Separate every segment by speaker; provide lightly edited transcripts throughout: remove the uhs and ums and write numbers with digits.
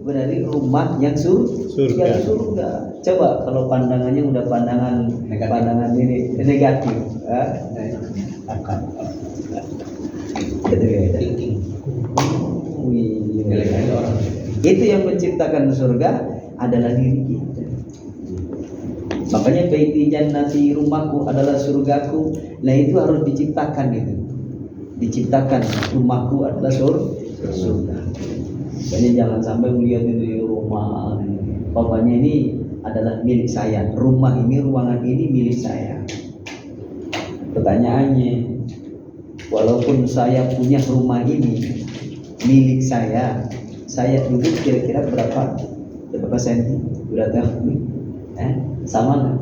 Speaker 1: berarti rumah yang surga. Coba kalau pandangannya udah pandangan ini negatif, akan thinking. Itu yang menciptakan surga adalah diri kita. Makanya baiti jannati, rumahku adalah surgaku. Nah itu harus diciptakan itu. Diciptakan rumahku adalah surga. Makanya jangan sampai melihat itu rumah. Pokoknya ini adalah milik saya. Rumah ini, ruangan ini milik saya. Pertanyaannya, walaupun saya punya rumah ini milik saya duduk kira-kira berapa senti? Udah tahu? Sama nggak?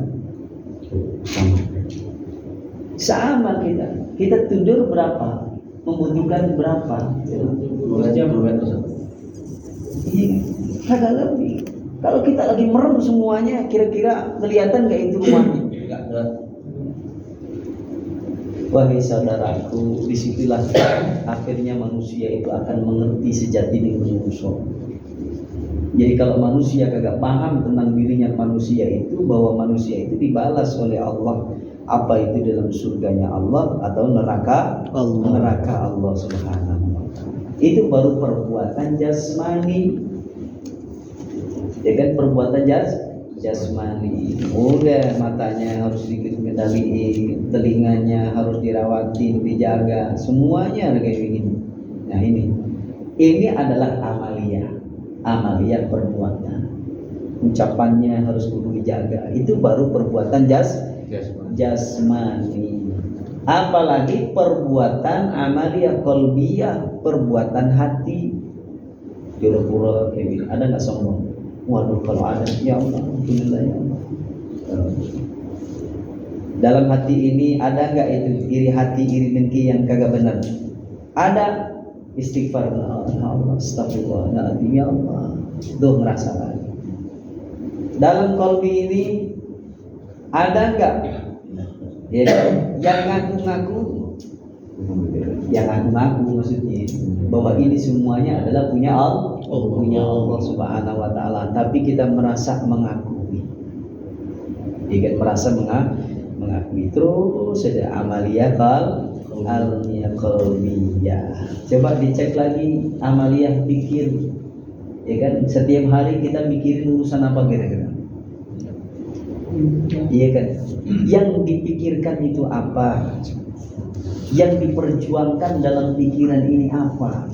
Speaker 1: Sama kita tidur berapa? Membutuhkan berapa?
Speaker 2: 2 jam
Speaker 1: Iya, kagak lebih. Kalau kita lagi merem semuanya, kira-kira kelihatan nggak itu rumahnya?
Speaker 2: Enggak.
Speaker 1: Wahai saudaraku, disitulah akhirnya manusia itu akan mengerti sejati diri manusia. Jadi kalau manusia kagak paham tentang dirinya manusia itu, bahwa manusia itu dibalas oleh Allah, apa itu dalam surganya Allah atau neraka Allah Subhanahu wa ta'ala. Itu baru perbuatan jasmani. Ya kan, perbuatan jasmani. Udah, matanya harus dikendaliin, telinganya harus dirawatin, dijaga, semuanya kayak begini. Nah ini adalah amalia perbuatan. Ucapannya harus kudu dijaga. Itu baru perbuatan jasmani. Apalagi perbuatan amalia qalbiyah, perbuatan hati. Pura-pura kayak gini. Ada nggak sombong? Waduh, kalau ada, ya Allah, alhamdulillah ya Allah. Dalam hati ini ada nggak itu iri hati, iri dengki yang kagak benar? Ada. Istighfar, ya Allah, astagfirullahaladzim, ya Allah. Tuh merasa lagi. Dalam qalbi ini ada nggak? Ya, yang ngaku-ngaku maksudnya bahwa ini semuanya adalah punya Allah Subhanahu wa ta'ala, tapi kita merasa mengakui. Dia merasa mengakui terus saja amalia qalbiyah. Coba dicek lagi amalia pikir. Ya kan, setiap hari kita mikirin urusan apa kira-kira? Iya kan? Yang dipikirkan itu apa? Yang diperjuangkan dalam pikiran ini apa?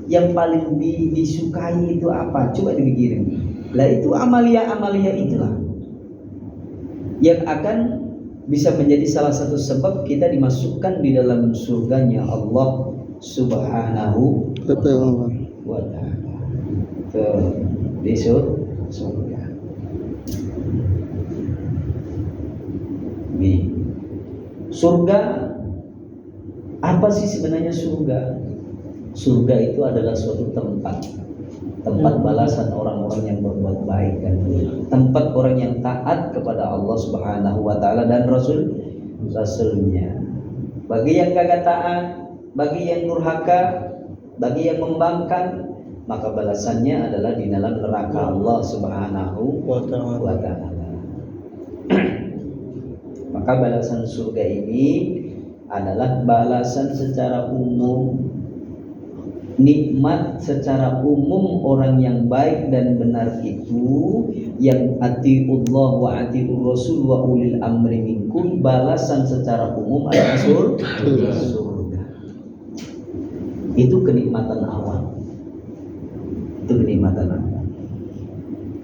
Speaker 1: Yang paling disukai itu apa? Coba dipikirin. Lah itu amalia itulah yang akan bisa menjadi salah satu sebab kita dimasukkan di dalam surganya Allah Subhanahu wa ta'ala. Di surga. Surga, apa sih sebenarnya surga? Surga itu adalah suatu tempat balasan orang-orang yang berbuat baik dan tempat orang yang taat kepada Allah Subhanahu wa ta'ala dan Rasulnya. Bagi yang kagak taat, bagi yang durhaka, bagi yang membangkang, maka balasannya adalah di dalam neraka Allah Subhanahu wa ta'ala. Maka balasan surga ini adalah balasan secara umum, nikmat secara umum. Orang yang baik dan benar itu yang atiullah wa atiur rasul wa ulil amri minkum, balasan secara umum adalah surga. Itu kenikmatan awal.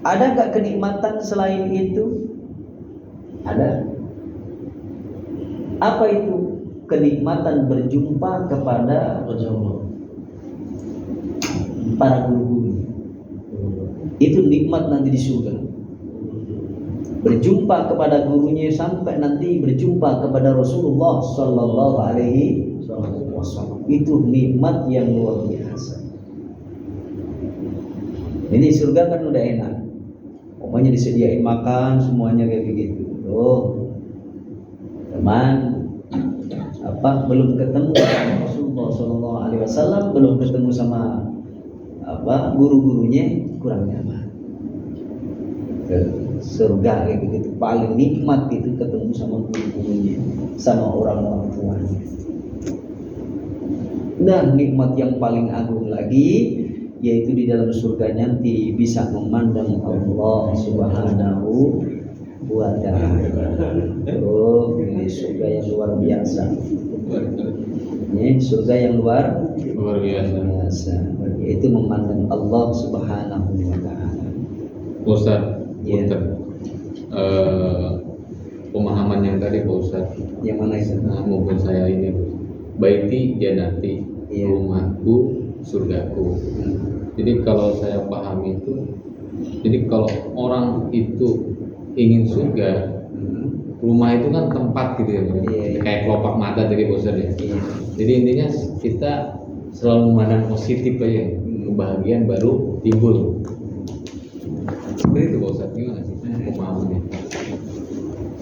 Speaker 1: Ada gak kenikmatan selain itu? Ada. Apa itu? Kenikmatan berjumpa kepada para guru. Itu nikmat nanti di surga. Berjumpa kepada gurunya sampai nanti berjumpa kepada Rasulullah sallallahu alaihi wasallam. Itu nikmat yang luar biasa. Ini surga kan udah enak. Pokoknya disediain makan semuanya kayak begitu. Teman, belum ketemu sama Rasulullah sallallahu alaihi wasallam, belum ketemu sama guru-gurunya kurang nyaman. Ke surga kayak begitu, paling nikmat itu ketemu sama guru-gurunya, sama orang-orang tuanya. Dan nikmat yang paling agung lagi yaitu di dalam surga nanti bisa memandang Allah Subhanahu wa ta'ala. Oh, ini surga yang luar biasa. Ini surga yang luar biasa. Yaitu memandang Allah Subhanahu wa ta'ala.
Speaker 2: Ustaz,
Speaker 1: Ya.
Speaker 2: Pemahaman yang tadi Pak Ustaz,
Speaker 1: Yang mana itu?
Speaker 2: mungkin saya ini baiti janati,
Speaker 1: Iya.
Speaker 2: rumahku surgaku. Jadi kalau saya pahami itu, jadi kalau orang itu ingin surga, rumah itu kan tempat gitu ya,
Speaker 1: Iya.
Speaker 2: kayak kelopak mata tadi Pak Ustaz ya.
Speaker 1: Iya.
Speaker 2: Jadi intinya kita selalu memandang positif aja, kebahagiaan baru timbul. Seperti itu Pak Ustaz, gimana sih pemahamannya?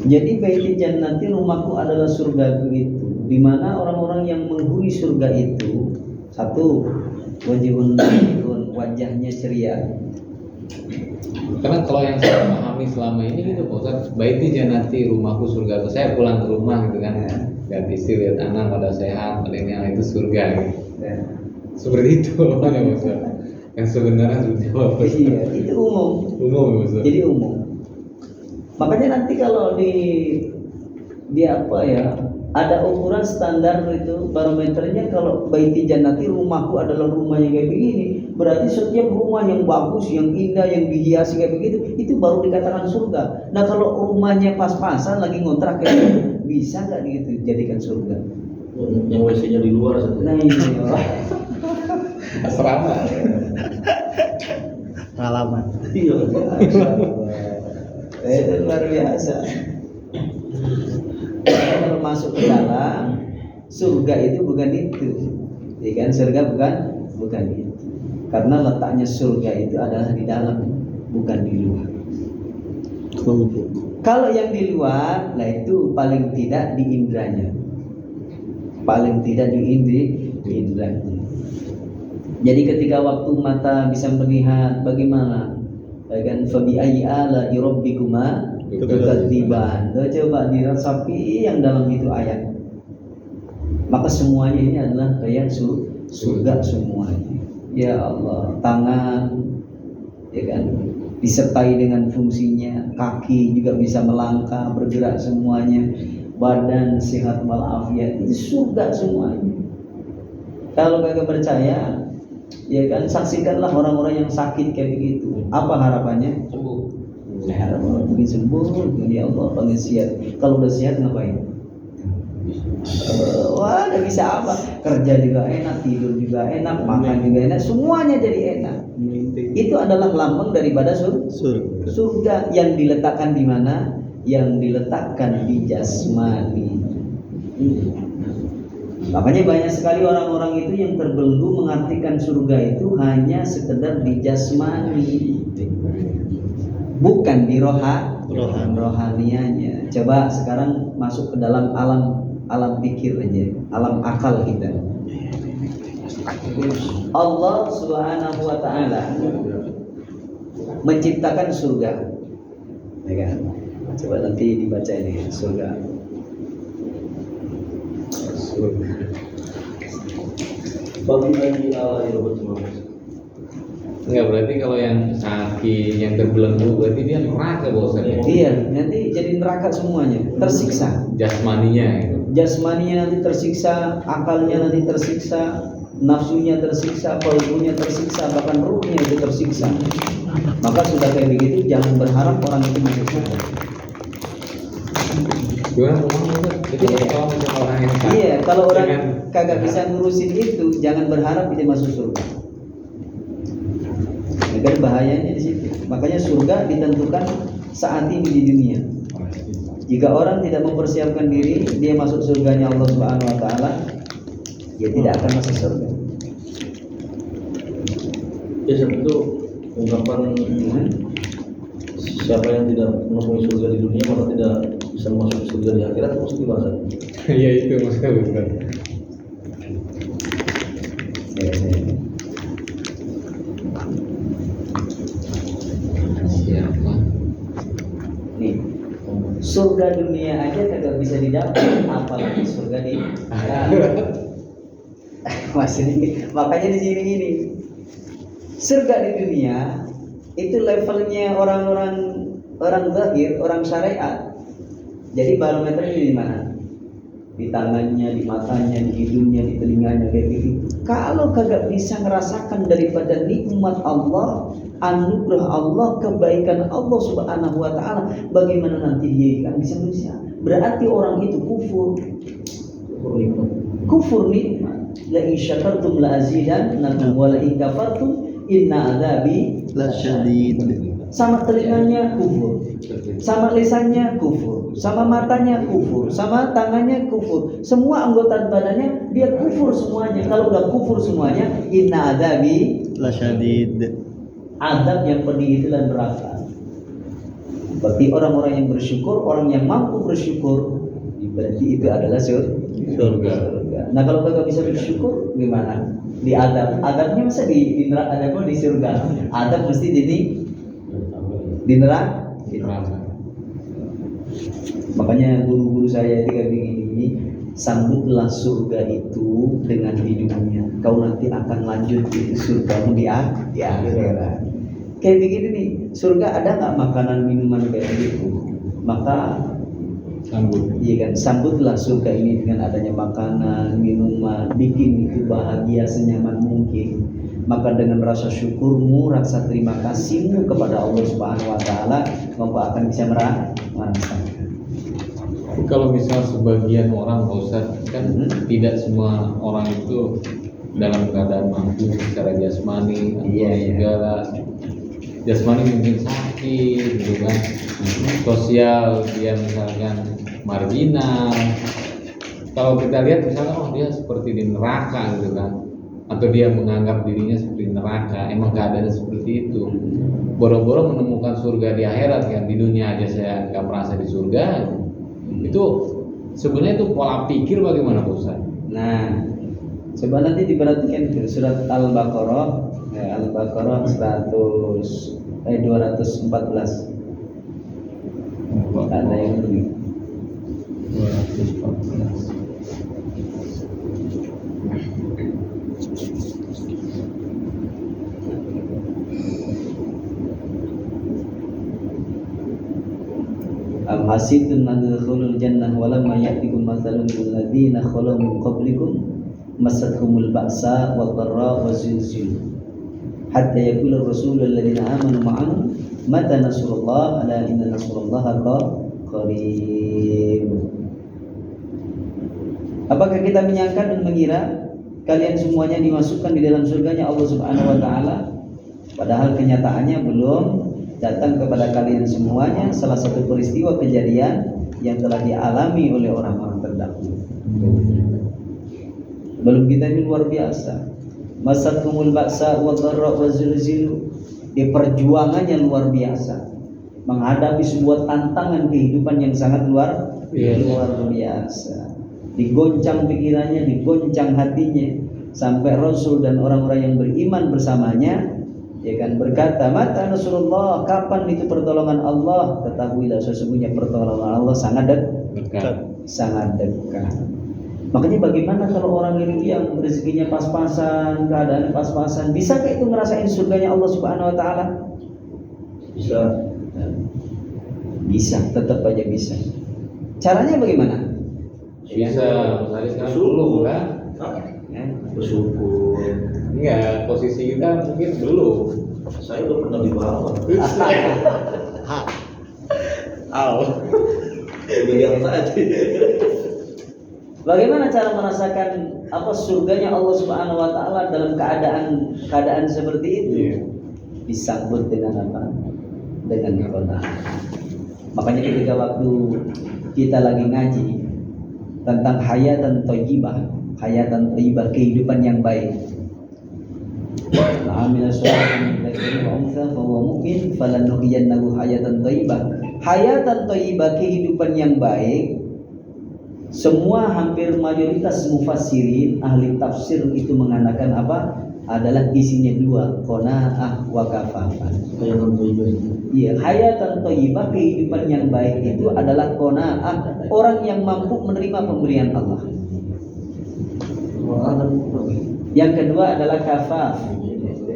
Speaker 1: Jadi baiti jannati, rumahku adalah surga itu, di mana orang-orang yang menghuni surga itu, satu, wajibun wajahnya ceria.
Speaker 2: Karena kalau yang saya pahami selama ini gitu Pak Ustaz, baiti jannati, rumahku surga. Saya pulang ke rumah gitu kan, lihat istri, lihat anak pada sehat, pada ini itu surga gitu.
Speaker 1: Ya.
Speaker 2: Seperti itu ya Pak Ustaz. Yang sebenarnya seperti apa?
Speaker 1: Iya, itu umum.
Speaker 2: Umum ya Pak Ustaz.
Speaker 1: Jadi umum. Makanya nanti kalau di apa ya, ada ukuran standar itu barometernya. Kalau baiti jannati, rumahku adalah rumah yang kayak begini, berarti setiap rumah yang bagus, yang indah, yang dihiasi kayak begitu, itu baru dikatakan surga. Nah kalau rumahnya pas-pasan lagi ngontrak kayak gitu, bisa nggak gitu jadikan surga?
Speaker 3: Yang WC-nya di luar satu.
Speaker 1: Nah ini
Speaker 2: Asrama.
Speaker 4: Pengalaman.
Speaker 3: Iya.
Speaker 1: itu luar biasa. Kalau masuk ke dalam surga itu bukan itu, ya kan? Surga bukan itu. Karena letaknya surga itu adalah di dalam, bukan di luar. Kalau yang di luar, nah itu paling tidak di indranya, paling tidak di indranya. Jadi ketika waktu mata bisa melihat, bagaimana? Kan fabi ayyi ala'i rabbikuma tukadziban. Coba dirasapi yang dalam itu ayat. Maka semuanya ini adalah kayak surga semuanya. Ya Allah, tangan, ya kan, disertai dengan fungsinya, kaki juga bisa melangkah, bergerak semuanya, badan sehat walafiat, itu surga semuanya. Kalau kagak percaya, ya kan, saksikanlah orang-orang yang sakit kayak begitu. Apa harapannya?
Speaker 3: Sembuh.
Speaker 1: Sehat, mungkin sembuh, ya Allah, panggil sehat. Kalau udah sehat ngapain? Wah, udah bisa apa? Kerja juga enak, tidur juga enak, makan juga enak, semuanya jadi enak. Itu adalah lambang daripada surga yang diletakkan di mana? Yang diletakkan di jasmani. Makanya banyak sekali orang-orang itu yang terbelenggu mengartikan surga itu hanya sekedar di jasmani, bukan di rohanianya. Coba sekarang masuk ke dalam alam pikir aja, alam akal kita. Allah Subhanahu wa ta'ala menciptakan surga, ya kan? Coba nanti dibaca ini surga.
Speaker 3: Bagi lagi ala'i rabbikuma.
Speaker 2: Enggak, berarti kalau yang sakit, yang terbelenggu, berarti dia neraka Pak Ustaz ya?
Speaker 1: Iya, nanti jadi neraka semuanya, tersiksa.
Speaker 2: Jasmaninya gitu.
Speaker 1: Jasmaninya nanti tersiksa, akalnya nanti tersiksa, nafsunya tersiksa, kalbunya tersiksa, bahkan ruhnya itu tersiksa. Maka sudah kayak begitu, jangan berharap orang itu masuk surga.
Speaker 2: Gimana Pak? Itu kalau misalnya orang yang sakit,
Speaker 1: Iya, kalau orang
Speaker 2: jangan
Speaker 1: kagak bisa ngurusin itu, jangan berharap dia masuk surga. Ya kan, bahayanya di situ. Makanya surga ditentukan saat ini di dunia. Jika orang tidak mempersiapkan diri, dia masuk surganya Allah Subhanahu wa taala, dia tidak akan masuk surga.
Speaker 3: Ya seperti itu ungkapan siapa yang tidak menemui surga di dunia maka tidak bisa masuk surga di akhirat, mesti bahasa.
Speaker 2: Iya itu maksudnya bukan.
Speaker 1: Surga dunia aja kagak bisa didapat, apalagi surga di akhirat. Makanya di sini ini surga di dunia itu levelnya orang zahir, orang syariat. Jadi barometernya di mana? Di tangannya, di matanya, di hidungnya, di telinganya, kayak gitu. Kalau kagak bisa ngerasakan daripada nikmat Allah, anugerah Allah, kebaikan Allah Subhanahu wa taala, bagaimana nanti dia akan bisa? Berarti orang itu kufur nikmat. La in syakartum la azidannakum wa la in kafartum inna adzabi
Speaker 4: lasyadid.
Speaker 1: Sama telinganya kufur, sama lisannya kufur, sama matanya kufur, sama tangannya kufur, semua anggota badannya dia kufur semuanya. Kalau udah kufur semuanya, inna adzabi
Speaker 4: Lasyadid.
Speaker 1: adab yang pedih itulah neraka. Bagi orang-orang yang bersyukur, orang yang mampu bersyukur, berarti itu adalah surga. Nah kalau kagak bisa bersyukur gimana? Di adabnya masa di neraka, ada kok di surga. Adab mesti di neraka. Makanya guru-guru saya ketika begini, sambutlah surga itu dengan hidupnya. Kau nanti akan lanjut itu surgamu di akhirat. Kayak begini nih, surga ada nggak makanan minuman kayak gitu? Maka iya kan, sambutlah surga ini dengan adanya makanan, minuman, bikin itu bahagia senyaman mungkin. Maka dengan rasa syukurmu, rasa terima kasihmu kepada Allah Subhanahu wa taala, maka akan bisa merasakan.
Speaker 2: Kalau misal sebagian orang, Pak Ustadz, kan tidak semua orang itu dalam keadaan mampu secara jasmani atau segala. Jasmani mungkin sakit gitu kan, sosial dia misalkan marginal. Kalau kita lihat misalkan dia seperti di neraka gitu kan, atau dia menganggap dirinya seperti neraka, emang keadaannya seperti itu. Boro-boro menemukan surga di akhirat kan, di dunia aja saya nggak merasa di surga. Itu sebenarnya itu pola pikir bagaimana Pak Ustaz?
Speaker 1: Nah, coba nanti diperhatikan ke surat Al-Baqarah, Al-Baqarah 214. Ada yang lebih.
Speaker 2: 214.
Speaker 1: Am hasibtum an tadkhulul jannah wa lamma ya'tikum mathalul ladzina khalu min qablikum massatuhumul ba'sa wad dharra wa zilzilu hatta yaqula ar-rasulul ladzina amanu ma'ahu mata nasrullah ala inna nasrullaha qarib. Apakah kita menyangka dan mengira kalian semuanya dimasukkan di dalam surganya Allah Subhanahu wa taala, padahal kenyataannya belum datang kepada kalian semuanya salah satu peristiwa kejadian yang telah dialami oleh orang-orang terdahulu. Belum kita ini luar biasa. Masatumul ba'sa wa dharra wa zilzilu. Di perjuangannya luar biasa. Menghadapi sebuah tantangan kehidupan yang sangat luar biasa. Digoncang pikirannya, digoncang hatinya, sampai Rasul dan orang-orang yang beriman bersamanya ya kan berkata, mata nasrullah, kapan itu pertolongan Allah? Ketahuilah sesungguhnya pertolongan Allah sangat dekat. Sangat dekat. Makanya bagaimana kalau orang ini yang rezekinya pas-pasan, keadaan pas-pasan, bisakah itu ngerasain surganya Allah Subhanahu wa taala?
Speaker 3: Bisa.
Speaker 1: Bisa, tetap aja bisa. Caranya bagaimana?
Speaker 2: Bisa, misalnya sekarang belum kan?
Speaker 3: Bersyukur.
Speaker 2: Enggak, posisi kita mungkin belum.
Speaker 3: Saya udah pernah di bawah. Bilang saja.
Speaker 1: Bagaimana cara merasakan apa surganya Allah Subhanahu wa taala dalam keadaan seperti itu? Disambut dengan apa? Dengan ibadah. Makanya ketika waktu kita lagi ngaji tentang hayatan thayyibah, kehidupan yang baik. Amila sholihan min wa untha fa huwa mu'min falanuhyiyannahu hayatan thayyibah. Hayatan thayyibah, kehidupan yang baik. Semua hampir mayoritas mufassirin, ahli tafsir itu mengatakan apa? Adalah isinya dua, qanaah wa kafafah.
Speaker 3: Hayatan thayyibah.
Speaker 1: Iya, hayatan thayyibah, kehidupan yang baik itu adalah qanaah, orang yang mampu menerima pemberian Allah. Yang kedua adalah kafaf.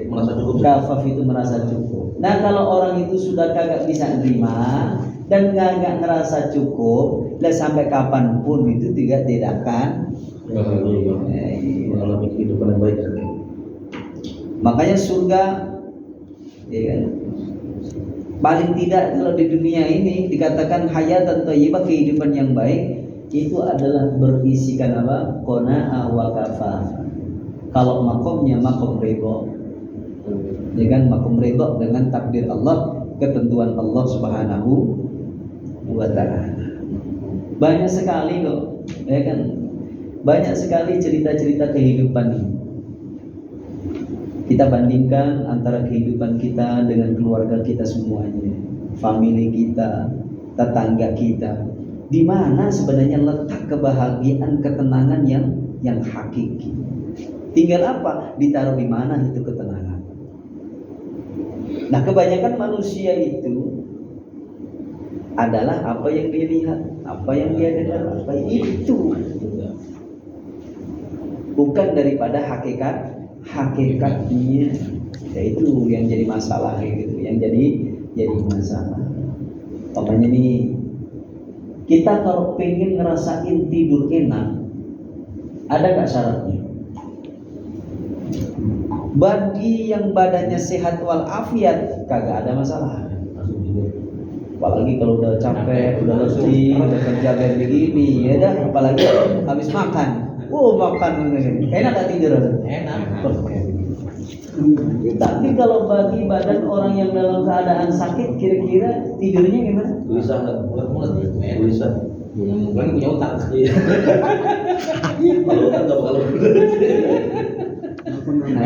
Speaker 3: Merasa cukup.
Speaker 1: Kafaf itu merasa cukup. Nah, kalau orang itu sudah kagak bisa nerima dan nggak ngerasa cukup, dan sampai kapanpun itu tidak akan
Speaker 3: Mengalami kehidupan yang baik.
Speaker 1: Makanya surga, ya kan? Paling tidak kalau di dunia ini dikatakan hayatan thayyibah, kehidupan yang baik itu adalah berisikan apa? Qanaah wa kafaf. Kalau makomnya makom ridho, ya kan, makom ridho dengan takdir Allah, ketentuan Allah Subhanahu wa ta'ala. Banyak sekali kok, ya kan? Banyak sekali cerita-cerita kehidupan ini. Kita bandingkan antara kehidupan kita dengan keluarga kita semuanya, famili kita, tetangga kita. Di mana sebenarnya letak kebahagiaan, ketenangan yang hakiki? Tinggal apa? Ditaruh di mana itu ketenangan. Nah, kebanyakan manusia itu adalah apa yang dia lihat, apa yang dia dengar, apa itu. Bukan daripada hakikatnya. Ya itu yang jadi masalah gitu, yang jadi masalah. Makanya nih, kita kalau pengen ngerasain tidur enak, ada nggak syaratnya? Bagi yang badannya sehat walafiat, kagak ada masalah. Apalagi kalau udah capek, udah letih, udah kerja kayak begini, ya dah. Apalagi habis makan, makan enak gak tidur?
Speaker 2: Enak.
Speaker 1: Tapi kalau bagi badan orang yang dalam keadaan sakit, kira-kira tidurnya gimana?
Speaker 3: Bisa nggak? Bisa.
Speaker 2: Bukan punya otak.
Speaker 3: Kalau kan nggak bakal.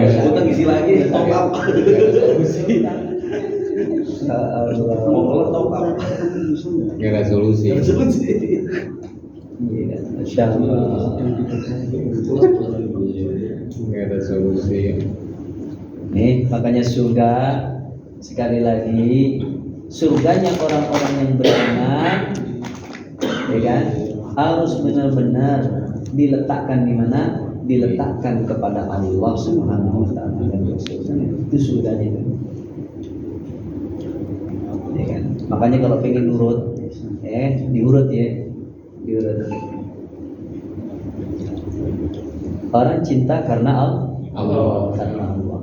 Speaker 3: Utang isi lagi, top up. Mau keluar top up.
Speaker 2: Gak ada solusi.
Speaker 1: Iya, Masya Allah.
Speaker 2: Gak ada solusi.
Speaker 1: Nih, makanya surga, sekali lagi, surganya orang-orang yang beriman, ya kan, harus benar-benar diletakkan di mana? Diletakkan kepada Allah Subhanahu wa ta'ala dan Rasulnya. Itu surganya itu. Ya kan? Makanya kalau pengen urut, diurut ya. Diurut. Orang cinta karena
Speaker 2: Allah.
Speaker 1: Karena Allah.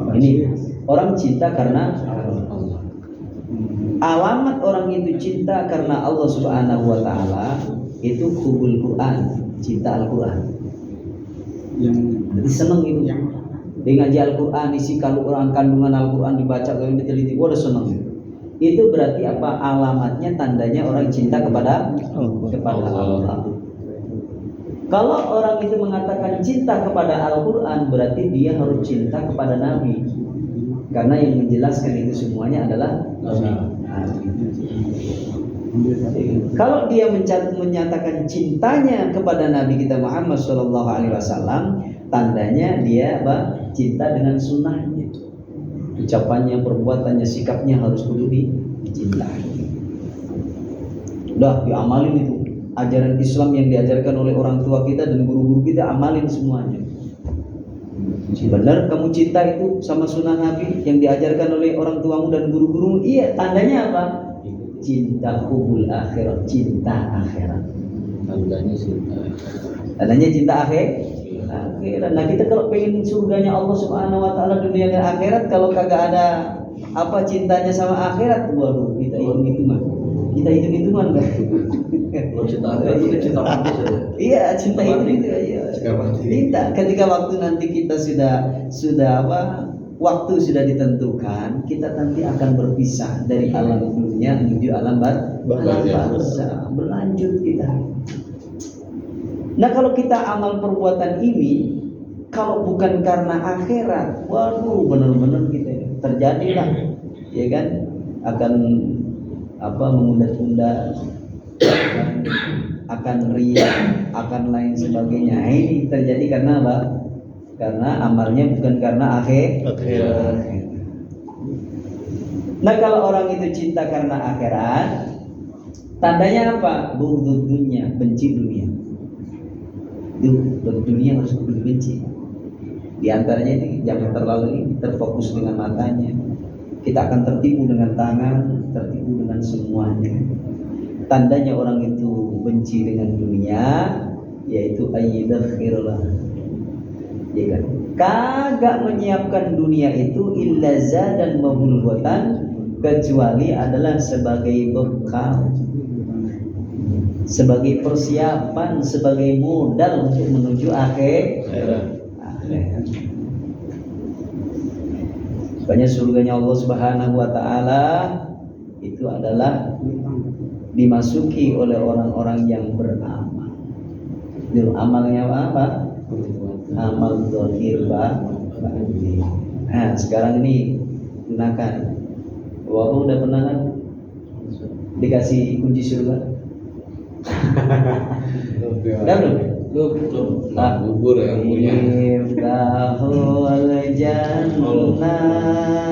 Speaker 1: Ini orang cinta karena Allah. Alamat orang itu cinta karena Allah Subhanahu wa ta'ala itu hubul Quran, cinta Al-Quran. Jadi seneng itu. Dia ngaji Al-Quran, isi Al-Quran, kandungan Al-Quran dibaca, kalau diteliti, udah seneng. Itu berarti apa? Alamatnya, tandanya orang cinta kepada Allah. Kalau orang itu mengatakan cinta kepada Al-Quran, berarti dia harus cinta kepada Nabi. Karena yang menjelaskan itu semuanya adalah Nabi. Kalau dia menyatakan cintanya kepada Nabi kita Muhammad SAW, tandanya dia cinta dengan sunnahnya. Ucapannya, perbuatannya, sikapnya harus kudu dicintai. Udah diamalin itu. Ajaran Islam yang diajarkan oleh orang tua kita dan guru-guru kita, amalin semuanya. Benar kamu cinta itu sama sunnah Nabi yang diajarkan oleh orang tuamu dan guru-gurumu? Iya, tandanya apa? Cinta hubul akhirat, cinta akhirat. Tandanya cinta akhirat. Nah, kita kalau pengen surganya Allah Subhanahu wa ta'ala, dunia dan akhirat, kalau kagak ada apa cintanya sama akhirat, waduh, kita hitung-hitungan kan?
Speaker 3: Kalau cinta akhirat itu cinta mati saja.
Speaker 1: Iya, cinta itu ya. Cinta ketika waktu nanti kita sudah waktu sudah ditentukan, kita nanti akan berpisah dari alam dunia menuju alam barzakh, berlanjut kita. Nah, kalau kita amal perbuatan ini, kalau bukan karena akhirat, waduh, benar-benar kita terjadilah, ya kan, akan mengunda-tunda, akan riya, akan lain sebagainya. Ini terjadi karena apa? Karena amalnya bukan karena akhirat. Nah kalau orang itu cinta karena akhirat, tandanya apa? Bughdud dunia, benci dunia. Itu dunia harus dibenci. Di antaranya ini jangan terlalu terfokus dengan matanya. Kita akan tertipu dengan tangan, tertipu dengan semuanya. Tandanya orang itu benci dengan dunia, yaitu ayyidakhirullah. Ya kan? Kagak menyiapkan dunia itu illa zadan mabulghatan, kecuali adalah sebagai bekal, sebagai persiapan, sebagai modal untuk menuju akhirat. Makanya surganya Allah Subhanahu wa taala itu adalah dimasuki oleh orang-orang yang beramal. Itu amalnya apa? Amal zahir batin. Nah, sekarang ini gunakan. Walaupun udah pernah kan dikasih kunci surga? Udah belum?
Speaker 2: Bubur yang punya.
Speaker 1: Iftahul jannah